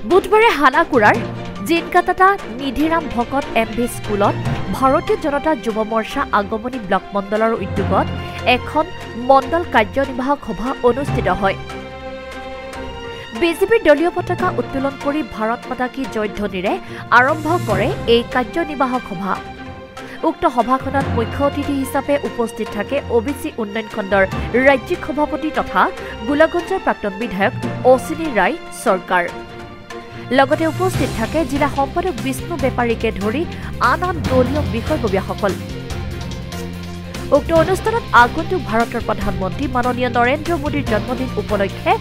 বুধবাৰে হানাকুৰাৰ জিনকাটাটা নিধিৰাম ভকত এমভি স্কুলত ভাৰতীয় জনতা যুৱ মৰ্চা আগমনী ব্লক মণ্ডলৰ উদ্যোগত এখন মণ্ডল কাৰ্যনিৰ্বাহক সভা অনুষ্ঠিত হয়। বিজেপিৰ দলীয় পতাকা উত্তোলন কৰি ভাৰত মাতা কি জয় ধ্বনিৰে আৰম্ভ কৰে এই কাৰ্যনিৰ্বাহক সভা। উক্ত সভাখনত মুখ্য অতিথি হিচাপে উপস্থিত থাকে ওবিচি উন্নয়ন খণ্ডৰ ৰাজ্যিক সভাপতি তথা গোলাগঞ্জৰ প্ৰাক্তন বিধায়ক অশ্বিনী ৰায় চৰকাৰ। লগতে উপস্থিত থাকে জিলা সম্পাদক বিষ্ণু বেপাৰীকে ধৰি আন দলীয় বিষয়ববীয়াসকল। উক্ত অনুষ্ঠানত আগন্তুক ভাৰতৰ প্ৰধানমন্ত্ৰী মাননীয় নৰেন্দ্ৰ মোদীৰ জন্মদিন উপলক্ষে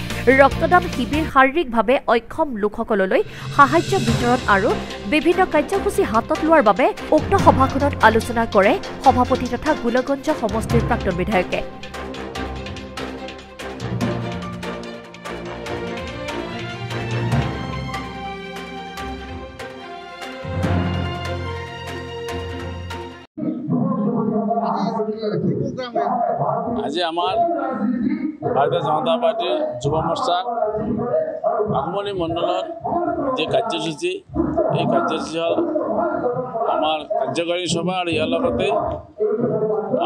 ৰক্তদান শিবিৰ, শাৰীৰিকভাৱে অক্ষম লোকসকললৈ সাহায্য বিতৰণ আৰু বিভিন্ন কাৰ্যসূচী হাতত লোৱাৰ বাবে উক্ত সভাখনত আলোচনা কৰে সভাপতি তথা গোলাগঞ্জ সমষ্টিৰ প্ৰাক্তন বিধায়কে। আজি আমাৰ ভাৰতীয় জনতা পাৰ্টিৰ যুৱ মৰ্চাৰ আগমনী মণ্ডলৰ যে কাৰ্যসূচী, এই কাৰ্যসূচী হ'ল আমাৰ কাৰ্যকাৰী সভা আৰু ইয়াৰ লগতে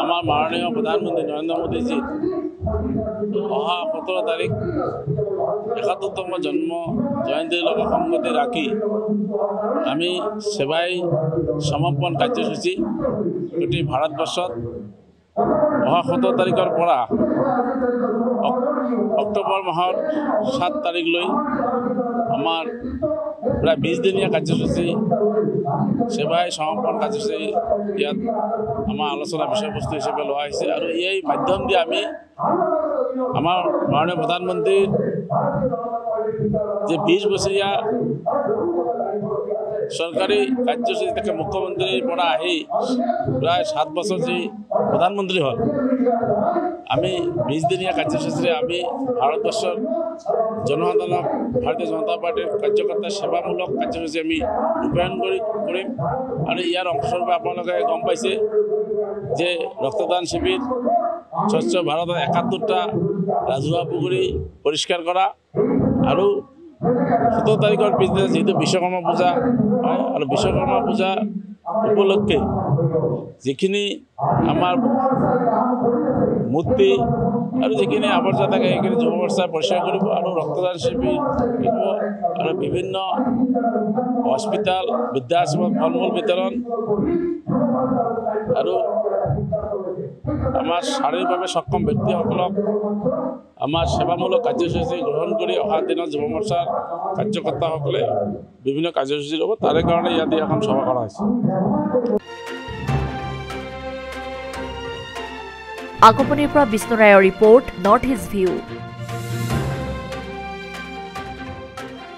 আমাৰ মাননীয় প্ৰধানমন্ত্ৰী নৰেন্দ্ৰ মোদীজীৰ অহা 17 তাৰিখ ৭১তম জন্ম জয়ন্তীৰ লগত সংগতি ৰাখি আমি সেৱাই সমৰ্পণ কাৰ্যসূচী গোটেই ভাৰতবৰ্ষত অহা 17 তাৰিখৰ পৰা অক্টোবৰ মাহৰ 7 তাৰিখলৈ আমাৰ প্ৰায় 20 দিনীয়া কাৰ্যসূচী সেৱাই সমৰ্পণ কাৰ্যসূচী ইয়াত আমাৰ আলোচনা বিষয়বস্তু হিচাপে লোৱা হৈছে। আৰু এই মাধ্যম দি আমি আমাৰ মাননীয় প্ৰধানমন্ত্ৰীৰ যে 20 বছৰীয়া চৰকাৰী কাৰ্যসূচী থেকে মুখ্যমন্ত্ৰীৰ পৰা আহি প্ৰায় 7 বছৰ যি প্ৰধানমন্ত্ৰী হ'ল, আমি 20 দিনীয়া কাৰ্যসূচীৰে আমি ভাৰতবৰ্ষৰ জনসাধাৰণক ভাৰতীয় জনতা পাৰ্টিৰ কাৰ্যকৰ্তা সেৱামূলক কাৰ্যসূচী আমি ৰূপায়ণ কৰিম। আৰু ইয়াৰ অংশস্বৰূপে আপোনালোকে গম পাইছে যে ৰক্তদান শিবিৰ, স্বচ্ছ ভাৰতৰ 71টা ৰাজহুৱা পুখুৰী পৰিষ্কাৰ কৰা আৰু 17 তাৰিখৰ পিছদিনা যিহেতু বিশ্বকৰ্মা পূজা হয় আৰু বিশ্বকৰ্মা পূজা উপলক্ষে যিখিনি আমাৰ মূৰ্তি আৰু যিখিনি আৱৰ্জনা থাকে সেইখিনি যুৱ মৰ্চাই পৰিষ্কাৰ কৰিব আৰু ৰক্তদান শিবিৰ কৰিব আৰু বিভিন্ন হস্পিটেল, বৃদ্ধাশ্ৰমত ফল মূল বিতৰণ আৰু আমাৰ শাৰীৰিকভাৱে সক্ষম ব্যক্তিসকলক আমাৰ সেৱামূলক কাৰ্যসূচী গ্ৰহণ কৰি অহা দিনত যুৱ মৰ্চাৰ কাৰ্যকৰ্তাসকলে বিভিন্ন কাৰ্যসূচী ল'ব। তাৰে কাৰণে ইয়াতে এখন সভা কৰা হৈছে। আগমনীৰ পৰা বিষ্ণু ৰায়ৰ ৰিপৰ্ট, নৰ্থ ইষ্ট ভিউ।